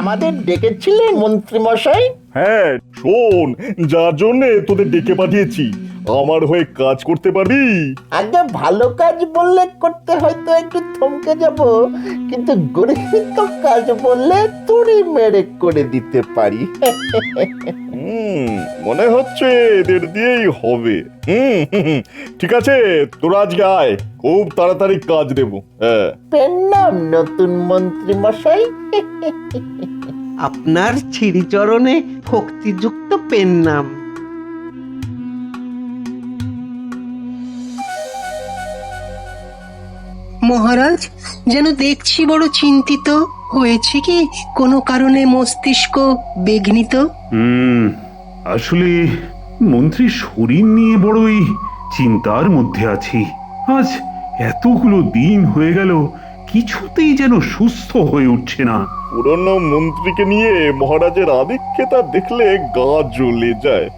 আমাদের ডেকেছিলেন মন্ত্রী মশাই? হ্যাঁ শোন, যার জন্যে তোদের ডেকে পাঠিয়েছি, আমার হয়ে কাজ করতে পারবি? আগে ভালো কাজ বললে করতে হয়তো একটু থমকে যাব, কিন্তু গরিব কাজ বললে তুড়ি মেরে করে দিতে পারি। মনে হচ্ছে এদের দিয়েই হবে। ঠিক আছে, তোরা আজকে আয়, খুব তাড়াতাড়ি কাজ দেবো। হ্যাঁ, পেন নাম নতুন মন্ত্রী মশাই। আপনার শ্রীচরণে ভক্তিযুক্ত পেন নাম। মহারাজ, যেন দেখছি বড় চিন্তিত। হয়েছে কি কোনো কারণে মস্তিষ্ক বিঘ্নিত? আসলে মন্ত্রীর শরীর নিয়ে বড়ই চিন্তার মধ্যে আছি। আজ এতগুলো দিন হয়ে গেল, কিছুতেই যেন সুস্থ হয়ে উঠছে না। পুরনো মন্ত্রীকে নিয়ে মহারাজের আধিক্যতা দেখলে গা জ্বলে যায়।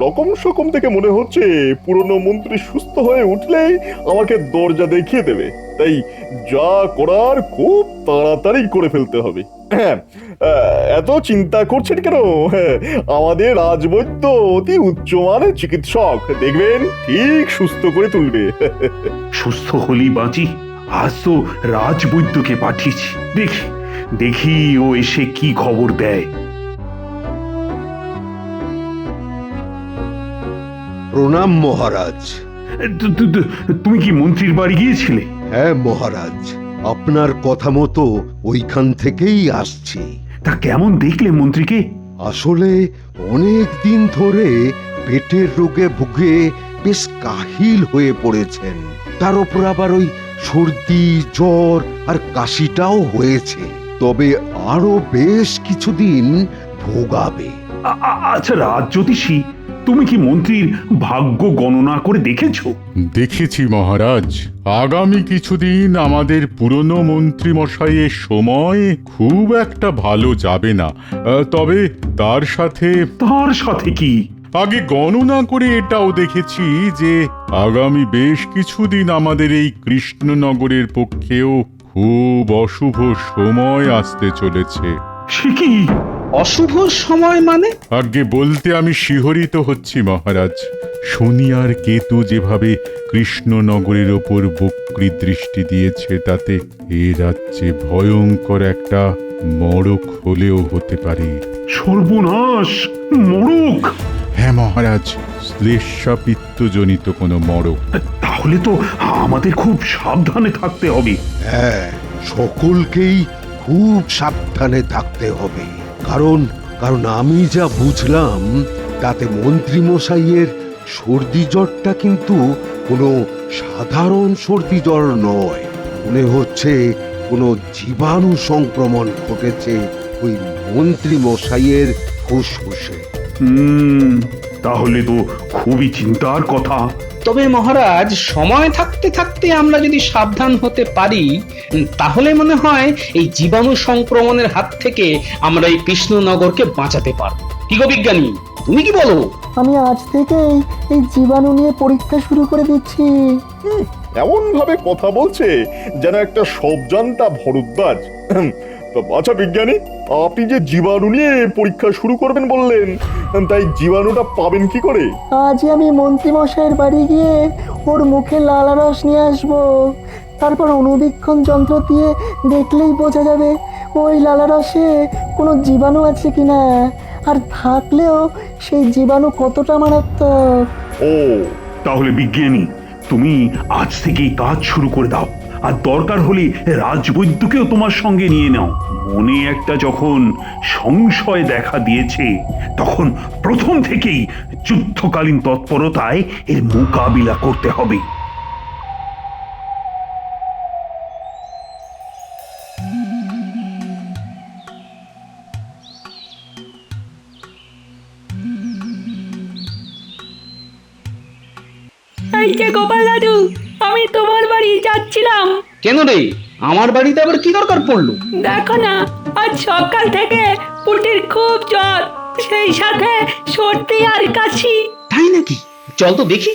রকম সকম থেকে মনে হচ্ছে পুরনো মন্ত্রী সুস্থ হয়ে উঠলেই আমাকে দরজা দেখিয়ে দেবে। তাই যা করার খুব তাড়াতাড়ি করে ফেলতে হবে। হ্যাঁ, এত চিন্তা করছেন কেন? হ্যাঁ, আমাদের রাজবৈদ্য অতি উচ্চমানের চিকিৎসক, দেখবেন ঠিক সুস্থ করে তুলবে। সুস্থ হলেই বাঁচি। আজ তো রাজবৈদ্যকে পাঠিয়েছি, দেখি দেখি ও এসে কি খবর দেয়। প্রণাম মহারাজ। তুমি কি মন্ত্রীর বাড়ি গিয়েছিলে? হ্যাঁ মহারাজ, আপনার কথা মতো ওইখান থেকেই আসছি। তা কেমন দেখলে মন্ত্রীকে? আসলে অনেক দিন ধরে পেটের রোগে ভুগে বেশ কাহিল হয়ে পড়েছেন। তার উপর আবার ওই সর্দি, জ্বর আর কাশিটাও হয়েছে। তবে আরো বেশ কিছুদিন ভোগাবে। আচ্ছা রাজ জ্যোতিষী, তুমি কি মন্ত্রীর ভাগ্য গণনা করে দেখেছো? দেখেছি মহারাজ, আগামী কিছুদিন আমাদের পুরনো মন্ত্রী মশাইয়ের সময় খুব একটা ভালো যাবে না। তবে তার সাথে কি? আগে গণনা করে এটাও দেখেছি যে আগামী বেশ কিছুদিন আমাদের এই কৃষ্ণনগরের পক্ষেও খুব অশুভ সময় আসতে চলেছে। সে কি? অশুভ সময় মানে? আগে বলতে আমি শিহরিত হচ্ছি মহারাজ। শনি আর কেতু যেভাবে কৃষ্ণনগরের ওপর বক্রী দৃষ্টি দিয়েছে, তাতে এ রাজ্যে ভয়ঙ্কর একটা মড়ক হলেও হতে পারে। সর্বনাশ! মড়ক? হ্যাঁ মহারাজ, শ্লেষাপিত্তজনিত কোনো মড়ক। তাহলে তো আমাদের খুব সাবধানে থাকতে হবে। হ্যাঁ, সকলকেই খুব সাবধানে থাকতে হবে। কারণ কারণ আমি যা বুঝলাম তাতে মন্ত্রী মশাইয়ের সর্দি জ্বরটা কিন্তু কোনো সাধারণ সর্দি জ্বর নয়। মনে হচ্ছে কোনো জীবাণু সংক্রমণ ঘটেছে ওই মন্ত্রী মশাইয়ের ফুসফুসে। তাহলে তো খুবই চিন্তার কথা। তবে মহারাজ, সময় থাকতে থাকতে আমরা যদি সাবধান হতে পারি, তাহলে মনে হয় এই জীবাণু সংক্রমণের হাত থেকে আমরা এই কৃষ্ণনগরকে বাঁচাতে পারবো। কি গো বিজ্ঞানী, তুমি কি বলো? আমি আজ থেকেই এই জীবাণু নিয়ে পরীক্ষা শুরু করে দিচ্ছি। এমন ভাবে কথা বলছে যেন একটা সবজান্তা ভরদ্বাজ। আচ্ছা বিজ্ঞানী, আপনি যে জীবাণু নিয়ে পরীক্ষা শুরু করবেন বললেন, তাই জীবাণুটা পাবেন কি করে? আজই আমি মন্ত্রী মশাইয়ের বাড়ি গিয়ে ওর মুখে লালারস নিয়ে আসবো। তারপর অনুবীক্ষণ যন্ত্র দিয়ে দেখলেই বোঝা যাবে ওই লালারসে কোনো জীবাণু আছে কিনা, আর থাকলেও সেই জীবাণু কতটা মারাত্মক। ও, তাহলে বিজ্ঞানী, তুমি আজ থেকেই কাজ শুরু করে দাও। আর দরকার হলে রাজবৈদ্যকেও তোমার সঙ্গে নিয়ে নাও। মনে একটা যখন সংশয় দেখা দিয়েছে, তখন প্রথম থেকেই যুদ্ধকালীন তৎপরতায় এর মোকাবিলা করতে হবে। এই যে গোপাল দাদু, আমি তোমার বাড়ি যাচ্ছিলাম। কেন রে, আমার বাড়িতে আবার কি দরকার পড়লো? দেখো না, আজ সকাল থেকে পুটির খুব জ্বর, সেই সাথে সর্দি আর কাশি। তাই নাকি? চল তো দেখি।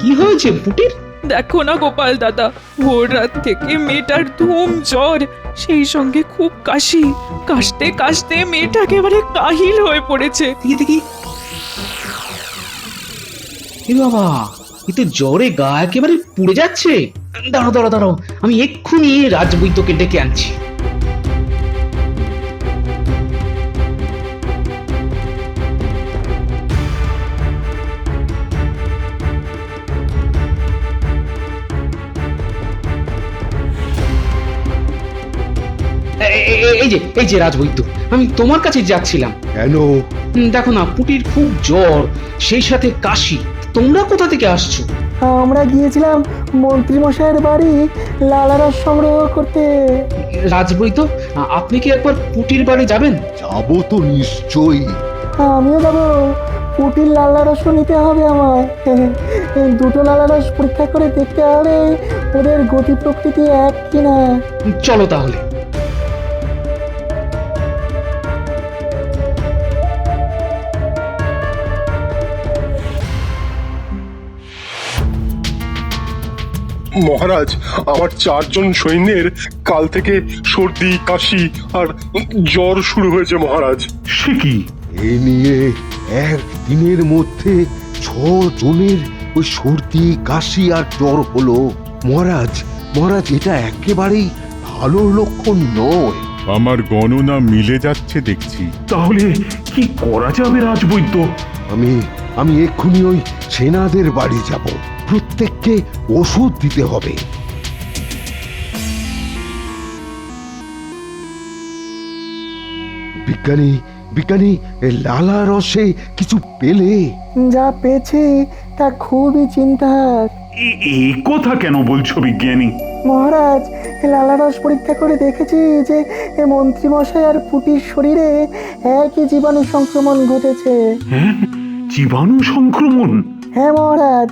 কি হয়েছে পুটির? দেখো না গোপাল দাদা, ভোর রাত থেকে মেয়েটার ধুম জ্বর, সেই সঙ্গে খুব কাশি। কাশতে কাশতে মেয়েটা একেবারে কাহিল হয়ে পড়েছে। দেখি দেখি, এ বাবা, এ তো জ্বরে গা একেবারে পুড়ে যাচ্ছে। দাঁড়াও দাঁড়াও দাঁড়াও, আমি এক্ষুনি রাজবৈদ্যকে ডেকে আনছি। এই যে রাজবৈদ্য, আমি তোমার কাছে যাচ্ছিলাম। কেন? দেখো না, পুটির খুব জ্বর, সেই সাথে কাশি। তোমরা কোথা থেকে আসছো? আমরা গিয়েছিলাম মন্ত্রীমশাইয়ের বাড়ি লালারস সংগ্রহ করতে। রাজবৈদ্য, আপনি কি একবার পুটির বাড়ি যাবেন? যাবো তো নিশ্চয়ই। আমিও যাবো, পুটির লালারসও নিতে হবে আমায়। দুটো লালারস পরীক্ষা করে দেখতে হবে ওদের গতি প্রকৃতি এক কিনা। চলো তাহলে। মহারাজ, আমার 4 জন সৈন্যের কাল থেকে সর্দি, কাশি আর জ্বর শুরু হয়েছে মহারাজ। সে কি? এ নিয়ে একদিনের মধ্যে 6 জনের ওই সর্দি, কাশি আর জ্বর হলো। মহারাজ, মহারাজ, এটা একেবারেই ভালো লক্ষণ নয়। আমার গণনা মিলে যাচ্ছে দেখছি। তাহলে কি করা যাবে রাজবৈদ্য? আমি এক্ষুনি ওই সেনাদের বাড়ি যাব। প্রত্যেককে ওষুধ দিতে হবে। বিজ্ঞানী, বিজ্ঞানী, লালা রসে কিছু পেলে? যা পেয়েছি তা খুবই চিন্তার। এ কথা কেন বলছো বিজ্ঞানী? মহারাজ, লালারস পরীক্ষা করে দেখেছি যে মন্ত্রীমশাই আর পুটির শরীরে একই জীবাণু সংক্রমণ ঘটেছে। হ্যাঁ, জীবাণু সংক্রমণ? হ্যাঁ মহারাজ,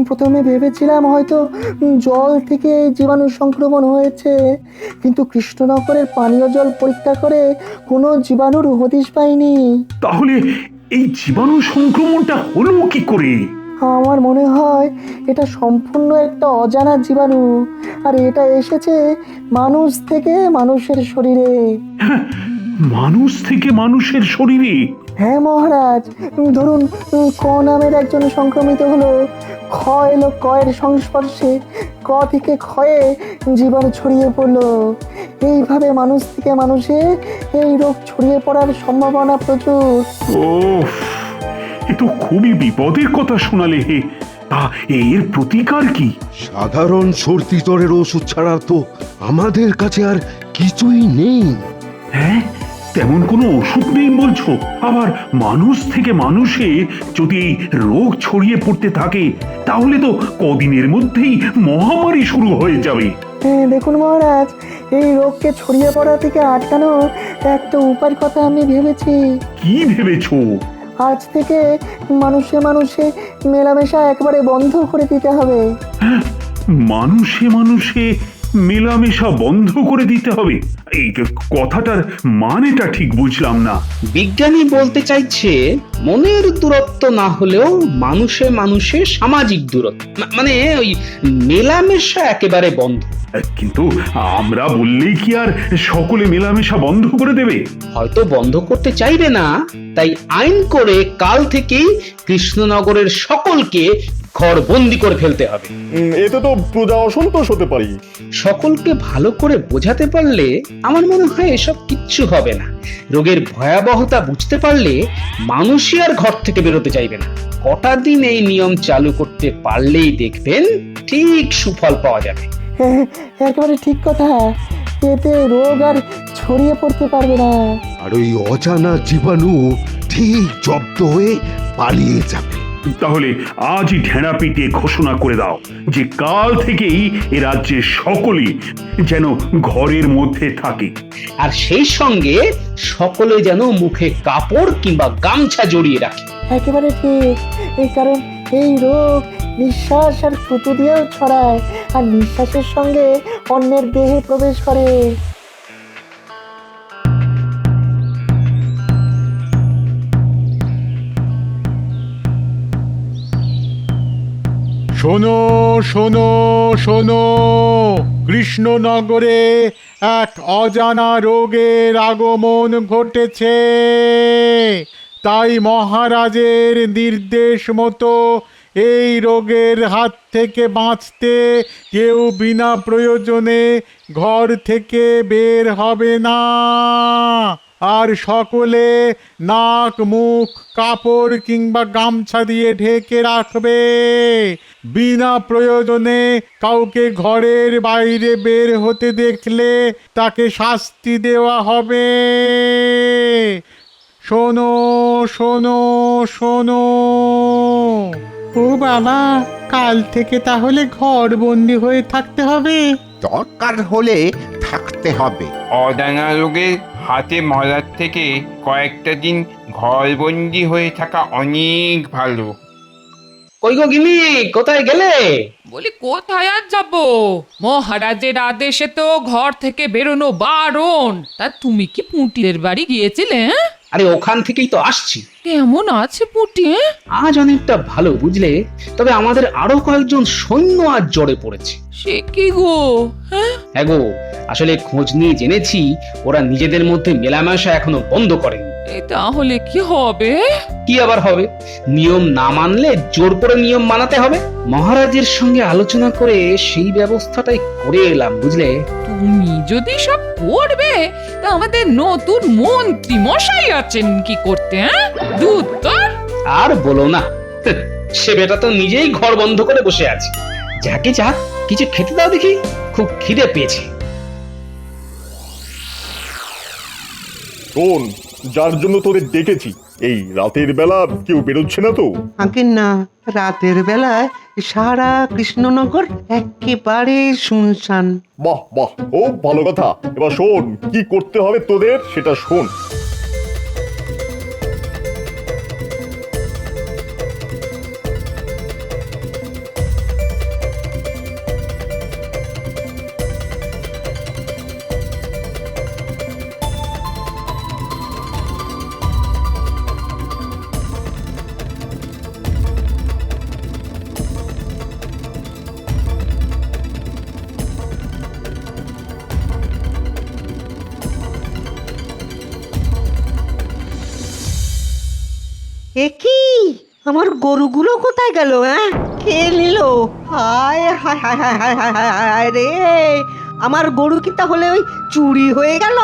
প্রথমে ভেবেছিলাম হয়তো জল থেকে এই জীবাণু সংক্রমণ হয়েছে, কিন্তু কৃষ্ণনগরের পানীয় জল পরীক্ষা করে কোনো জীবাণুর হদিশ পাইনি। তাহলে এই জীবাণু সংক্রমণটা হলো কি করে? আমার মনে হয় এটা সম্পূর্ণ একটা অজানা জীবাণু, আর এটা এসেছে মানুষ থেকে মানুষের শরীরে। মানুষ থেকে মানুষের শরীরে? হ্যাঁ মহারাজ, ধরুন ক নামের একজন সংক্রমিত হলো, খ এলো কয়ের সংস্পর্শে, ক থেকে ক্ষয়ে জীবাণু ছড়িয়ে পড়লো। এইভাবে মানুষ থেকে মানুষে এই রোগ ছড়িয়ে পড়ার সম্ভাবনা প্রচুর। ওফ, এ তো খুবই বিপদের কথা শোনালে হে। তা এর প্রতিকার কি? সাধারণ সর্দি জ্বরের ওষুধ ছাড়া তো আমাদের কাছে আর কিছুই নেই। হ্যাঁ, তেমন কোনো ওষুধ নেই বলছো? আবার মানুষ থেকে মানুষে যদি এই রোগ ছড়িয়ে পড়তে থাকে, তাহলে তো কদিনের মধ্যেই মহামারী শুরু হয়ে যাবে। দেখুন মহারাজ, এই রোগকে ছড়িয়ে পড়া থেকে আটকানোর একটা উপায়ের কথা আমি ভেবেছি। কি ভেবেছো? আজ থেকে মানুষে মানুষে মেলামেশা একবারে বন্ধ করে দিতে হবে। হ্যাঁ, মানুষে মানুষে মেলামেশা বন্ধ করে দিতে হবে? এই কথাটার মানেটা ঠিক বুঝলাম না। বিজ্ঞানী বলতে চাইছে মনের দূরত্ব না হলেও মানুষে মানুষে সামাজিক দূরত্ব, মানে ওই মেলামেশা একেবারে বন্ধ। কিন্তু আমরা বললেই কি আর সকলে মেলামেশা বন্ধ করে দেবে? হয়তো বন্ধ করতে চাইবে না, তাই আইন করে কাল থেকেই কৃষ্ণনগরের সকলকে ঘরবন্দি করে ফেলতে হবে। এতে তো প্রজা অসন্তোষ হতে পারি। সকলকে ভালো করে বোঝাতে পারলে আমার মনে হয় এসব কিচ্ছু হবে না। রোগের ভয়াবহতা বুঝতে পারলে মানুষই আর ঘর থেকে বেরোতে চাইবে না। কটা দিন এই নিয়ম চালু করতে পারলেই দেখবেন ঠিক সুফল পাওয়া যাবে। একেবারে ঠিক কথা, এতে রোগ আর ছড়িয়ে পড়তে পারবে না। আর ওই অজানা জীবাণু ঠিক জব্দ হয়ে পালিয়ে যাবে। তাহলে আজই ঢেঁড়া পিটিয়ে ঘোষণা করে দাও যে কাল থেকেই এ রাজ্যে সকলেই যেন ঘরের মধ্যে থাকে, আর সেই সঙ্গে সকলে যেন মুখে কাপড় কিংবা গামছা জড়িয়ে রাখে। একেবারে ঠিক, এই কারণ এই রোগ নিঃশ্বাস আর থুতু দিয়েও ছড়ায়, আর নিঃশ্বাসের সঙ্গে অন্যের দেহে প্রবেশ করে। শোনো শোনো শোনো, কৃষ্ণনগরে এক অজানা রোগের আগমন ঘটেছে। তাই মহারাজের নির্দেশ মতো এই রোগের হাত থেকে বাঁচতে কেউ বিনা প্রয়োজনে ঘর থেকে বের হবে না, আর সকলে নাক মুখ কাপড় কিংবা গামছা দিয়ে ঢেকে রাখবে। বিনা প্রয়োজনে কাউকে ঘরের বাইরে বের হতে দেখলে তাকে শাস্তি দেওয়া হবে। শোনো শোনো শোনো। ও বাবা, কাল থেকে তাহলে ঘর বন্দি হয়ে থাকতে হবে? দরকার হলে থাকতে হবে। অজানা রোগের হাতে মরার থেকে কয়েকটা দিন ঘরবন্দি হয়ে থাকা অনেক ভালো। কই গো গিনি, কোথায় গেলে? বলি কোথায় আর যাব, মহারাজের আদেশে তো ঘর থেকে বেরোনো বারণ। তা তুমি কি পুঁটিদের বাড়ি গিয়েছিলে? আরে ওখান থেকেই তো আসছি। কেমন আছে পুঁটি? আজ অনেকটা ভালো, বুঝলে। তবে আমাদের আরো কয়েকজন সৈন্য আজ জ্বরে পড়েছে। সে কি গো? হ্যাঁ গো, আসলে খোঁজ নিয়ে জেনেছি ওরা নিজেদের মধ্যে মেলামেশা এখনো বন্ধ করেনি। তাহলে কি হবে? কি আবার হবে, নিয়ম না মানলে জোর করে নিয়ম মানাতে হবে। মহারাজের সঙ্গে আলোচনা করে সেই ব্যবস্থাটাই করে এলাম, বুঝলে। তুমি যদি সব করবে, তা আমাদের নতুন মন্ত্রী মশাই আছেন কি করতে? দুত্তর আর বলো না, সে বেটা তো নিজেই ঘর বন্ধ করে বসে আছে। যাকে যাক কিছু খেতে দাও দেখি, খুব খিদে পেয়েছে। শোন, যার জন্য তোদের ডেকেছি, এই রাতের বেলা কেউ বেরোচ্ছে না তো? আগে না, রাতের বেলায় সারা কৃষ্ণনগর একেবারে শুনশান। বাহ বাহ, খুব ভালো কথা। এবার শোন, কি করতে হবে তোদের সেটা শোন। কি আমার গরুগুলো কোথায় গেল? কে নিল? হায় হায় হায় হায় হায় হায় হায় হায় রে, আমার গরু কি তাহলে ওই চুরি হয়ে গেল?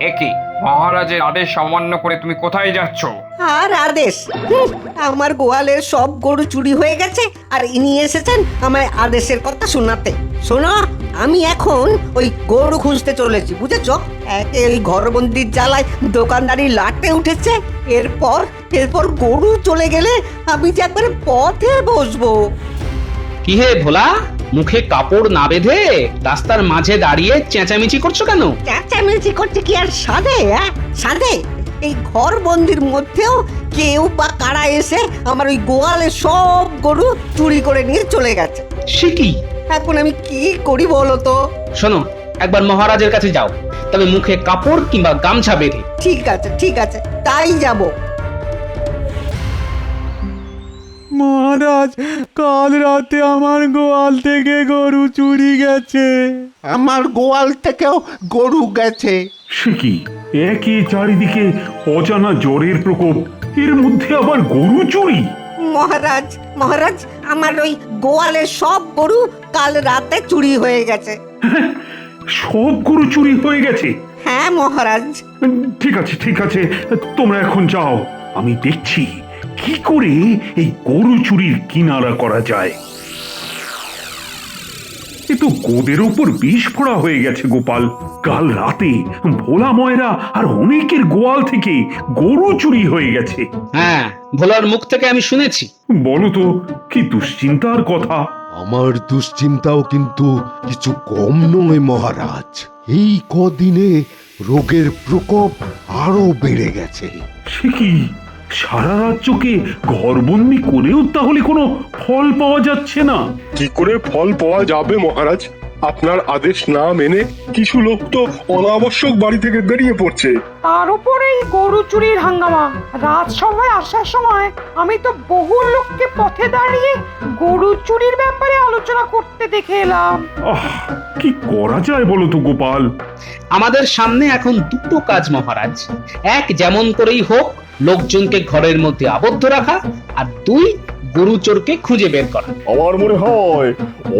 একে মহারাজের আদেশ অমান্য করে তুমি কোথায় যাচ্ছ? আর আদেশ? আমার গোয়ালের সব গরু চুরি হয়ে গেছে, আর ইনি এসেছেন আমায় আদেশের কথা শোনাতে। শোনো, আমি এখন ওই গরু খুঁজতে চলেছি, বুঝেছ? একে ওই ঘরবন্দির জ্বালায় দোকানদারি লাটে উঠেছে। এরপর গরু চলে গেলে আমি যে একবারে পথে বসবো। কি হে ভোলা, মুখে কাপড় না বেঁধে রাস্তার মাঝে দাঁড়িয়ে চেঁচামেচি করছো কেন? চেঁচামেচি করছে কি আর সাধে? সাধে? এই ঘর বন্দির মধ্যেও কেউ বা কারা এসে আমার ওই গোয়ালে সব গরু চুরি করে নিয়ে চলে গেছে। সে কি? এখন আমি কি করি বলো তো? শোনো, একবার মহারাজের কাছে যাও, তবে মুখে কাপড় কিংবা গামছা বেঁধে। ঠিক আছে, তাই যাব। মহারাজ, কাল রাতে আমার গোয়াল থেকে গরু চুরি গেছে। আমার গোয়াল থেকেও গরু গেছে। সে কি, একই চারিদিকে অজানা জ্বরের প্রকোপ, এর মধ্যে আবার গরু চুরি? মহারাজ, আমার ওই গোয়ালের সব গরু কাল রাতে চুরি হয়ে গেছে। সব গরু চুরি হয়ে গেছে? হ্যাঁ মহারাজ। ঠিক আছে, তোমরা এখন যাও, আমি দেখছি কি করে এই গরু চুরির কিনারা করা যায়। এ তো গোদের উপর বিষ ফোড়া হয়ে গেছে গোপাল। কাল রাতে ভোলা ময়রা আর অনেকের গোয়াল থেকে গরু চুরি হয়ে গেছে। হ্যাঁ, ভোলার মুখ থেকে আমি শুনেছি। বলো তো কি দুশ্চিন্তার কথা। আমার দুশ্চিন্তাও কিন্তু কিছু কম নয় মহারাজ। এই কদিনে রোগের প্রকোপ আরো বেড়ে গেছে। সে কি, সারা রাজ্যকে ঘরবন্দি করেও তাহলে কোনো ফল পাওয়া যাচ্ছে না? কি করে ফল পাওয়া যাবে মহারাজ? আপনার আদেশ না মেনে কিছু লোক তো অনাবশ্যক বাড়ি থেকে বেরিয়ে পড়ছে। তার উপরেই গরু চুরির হাঙ্গামা। রাজসভায় আসার সময় আমি তো বহু লোককে পথে দাঁড়িয়ে গরু চুরির ব্যাপারে আলোচনা করতে দেখে এলাম। কি করা যায় বলো তো গোপাল? আমাদের সামনে এখন দুটো কাজ মহারাজ। এক, যেমন করেই হোক লোকজনকে ঘরের মধ্যে আবদ্ধ রাখা, আর দুই, গরু চোরকে খুঁজে বের করা। আমার মনে হয়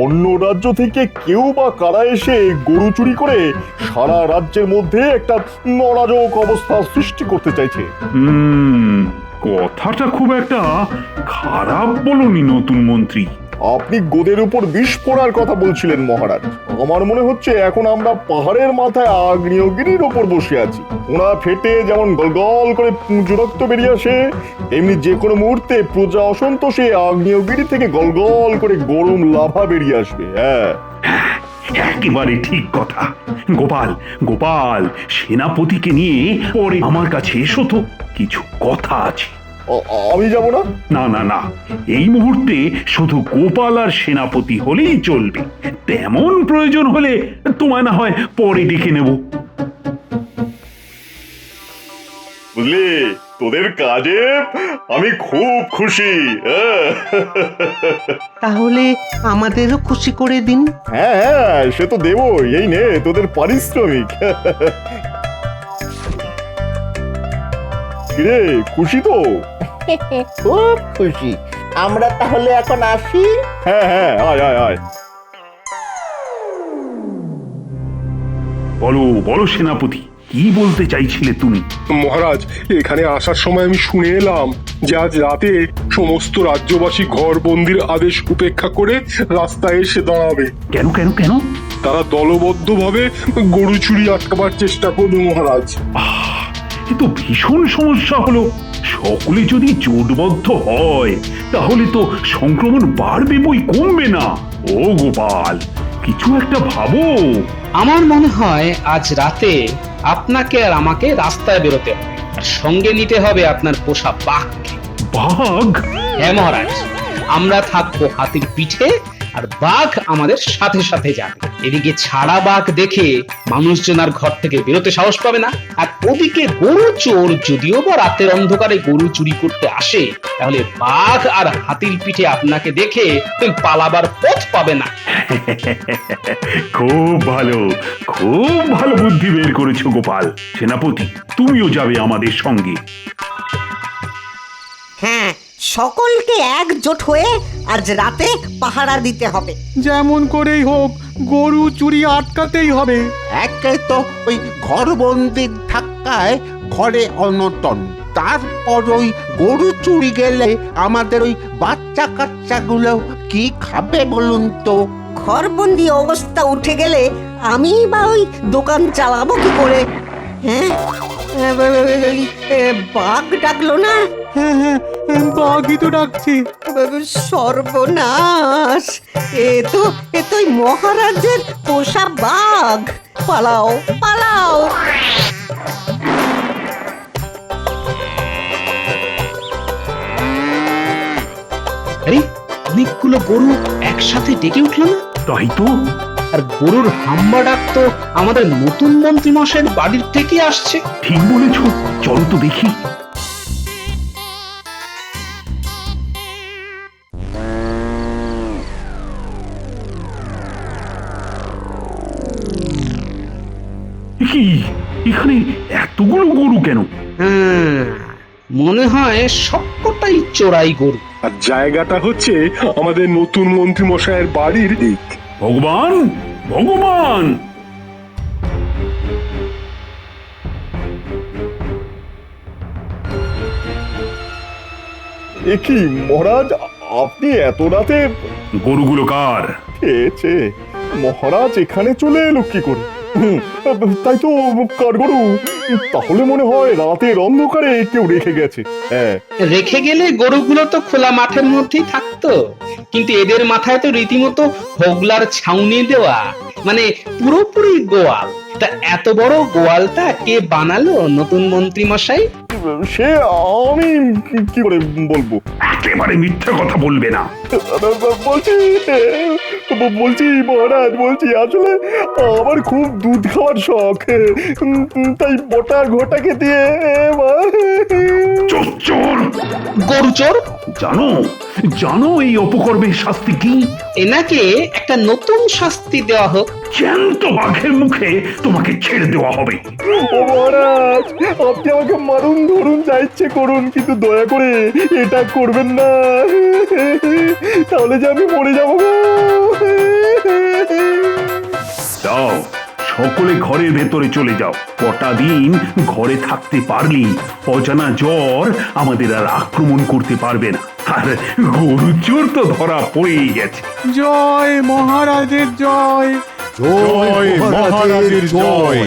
অন্য রাজ্য থেকে কেউ বা কারা এসে গরু চুরি করে সারা রাজ্যের মধ্যে একটা অরাজক অবস্থা সৃষ্টি করতে চাইছে। কথাটা খুব একটা খারাপ বলনি নতুন মন্ত্রী। আপনি গোদের উপর বিষ পড়ার কথা বলছিলেন মহারাজ। আমার মনে হচ্ছে এখন আমরা পাহাড়ের মাথায় আগ্নেয়গিরির ওপর বসে আছি। ওনা ফেটে যেমন গলগল করে রক্ত বেরিয়ে আসে, এমনি যে কোনো মুহূর্তে প্রজা অসন্তোষে আগ্নেয়গিরি থেকে গলগল করে গরম লাভা বেরিয়ে আসবে। হ্যাঁ, একেবারে ঠিক কথা। গোপাল, গোপাল, সেনাপতিকে নিয়ে পরে আমার কাছে এসো তো, কিছু কথা আছে। আমি যাব না? না না না, এই মুহূর্তে শুধু গোপাল আর সেনাপতি হলেই চলবে। তেমন প্রয়োজন হলে তোমায় না হয় পরে ডেকে নেব। বুঝলি, তোদের কাজে আমি খুব খুশি। তাহলে আমাদেরও খুশি করে দিন। হ্যাঁ হ্যাঁ, সে তো দেবই। এই নে তোদের পারিশ্রমিক। কিরে, খুশি তো? খুব খুশি। আমরা তাহলে এখন আসি। হ্যাঁ হ্যাঁ, আয় আয় আয়। বলো বলো সেনাপতি, কি বলতে চাইছিলে তুমি? মহারাজ, এখানে আসার সময় আমি শুনে এলাম যে আজ রাতে সমস্ত রাজ্যবাসী ঘর বন্দির আদেশ উপেক্ষা করে রাস্তায় এসে দাঁড়াবে। কেন কেন কেন? তারা দলবদ্ধভাবে গরু চুরি আটকাবার চেষ্টা করবে মহারাজ। এ তো ভীষণ সমস্যা হলো। সকলে যদি জোটবদ্ধ হয় তাহলে তো সংক্রমণ বাড়বে বই কমবে না। ও গোপাল, কিছু একটা ভাবো। আমার মনে হয় আজ রাতে আপনাকে আর আমাকে রাস্তায় বেরোতে হবে, আর সঙ্গে নিতে হবে আপনার পোষা বাঘকে। বাঘ? হ্যাঁ মহারাজ, আমরা থাকবো হাতির পিঠে আর বাঘ আমাদের সাথে সাথে যাবে। এদিকে ছাড়া বাঘ দেখে মানুষজন আর ঘর থেকে বেরোতে সাহস পাবে না, আর ওদিকে গরু চোর যদিও বা রাতের অন্ধকারে গরু চুরি করতে আসে, তাহলে বাঘ আর হাতির পিঠে আপনাকে দেখে পালাবার পথ পাবে না। খুব ভালো, খুব ভালো বুদ্ধি বের করেছো গোপাল। সেনাপতি, তুমিও যাবে আমাদের সঙ্গে। হ্যাঁ, সকলকে একজোট হয়ে আজ রাতে পাহারা দিতে হবে। যেমন করেই হোক গরু চুরি আটকাতেই হবে। একে তো ওই ঘরবন্দির ধাক্কায় ঘরে অনটন, তারপর ওই গরু চুরি গেলে আমাদের ওই বাচ্চা কাচ্চাগুলো কি খাবে বলুন তো? ঘরবন্দি অবস্থা উঠে গেলে আমি বা ওই দোকান চালাবো কি করে? হ্যাঁ, বাঘ ডাকলো না? হ্যাঁ হ্যাঁ, বাঘই তো ডাকছে। সর্বনাশ! এ তো মহারাজের পোষা বাঘ। পালাও পালাও! আরে, অনেকগুলো গরু একসাথে ডেকে উঠল না? তাই তো। আর গরুর হাম্বা ডাক তো আমাদের নতুন মন্ত্রী মশাইয়ের বাড়ির থেকে আসছে। ঠিক বলেছ, চলো তো দেখি। কি, এখানে এতগুলো গরু কেন? মনে হয় সবকটাই চোরাই গরু। আর জায়গাটা হচ্ছে আমাদের নতুন মন্ত্রী মশাইয়ের বাড়ির দিক। ভগবান, ভগবান! এ কি মহারাজ, আপনি এত রাতে? গরুগুলো কার? মহারাজ এখানে চলে এলো কি করে? তাই তো কাঠগড়ু, তাহলে মনে হয় রাতের অন্ধকারে কেউ রেখে গেছে। হ্যাঁ, রেখে গেলে গরুগুলো তো খোলা মাঠের মধ্যেই থাকতো, কিন্তু এদের মাথায় তো রীতিমতো হোগলার ছাউনি দেওয়া, মানে পুরোপুরি গোয়াল। তা এত বড় গোয়ালটা কে বানালো নতুন মন্ত্রী মশাই? সে আমি কি করে বলবো? একেবারে মিথ্যে কথা বলবে না। বলছি মহারাজ, বলছি আসলে আমার খুব দুধ খাওয়ার শখ, তাই বটা ঘটাকে দিয়ে চোর, গরু চোর। জানো জানো এই অপকর্মের শাস্তি কি? এনাকে একটা নতুন শাস্তি দেওয়া হোক। জ্যান্ত বাঘের মুখে তোমাকে ছেড়ে দেওয়া হবে। ও মহারাজ, আপনি আমাকে মারুন ধরুন যা ইচ্ছে করুন, কিন্তু দয়া করে এটা করবেন না, তাহলে যে আমি মরে যাবো। যাও, সকলে ঘরের ভেতরে চলে যাও। কটা দিন ঘরে থাকতে পারলি অজানা জ্বর আমাদের আর আক্রমণ করতে পারবে না। আর গরু চোর তো ধরা পড়েই গেছে। জয় মহারাজের জয়। জয় মহারাজের জয়।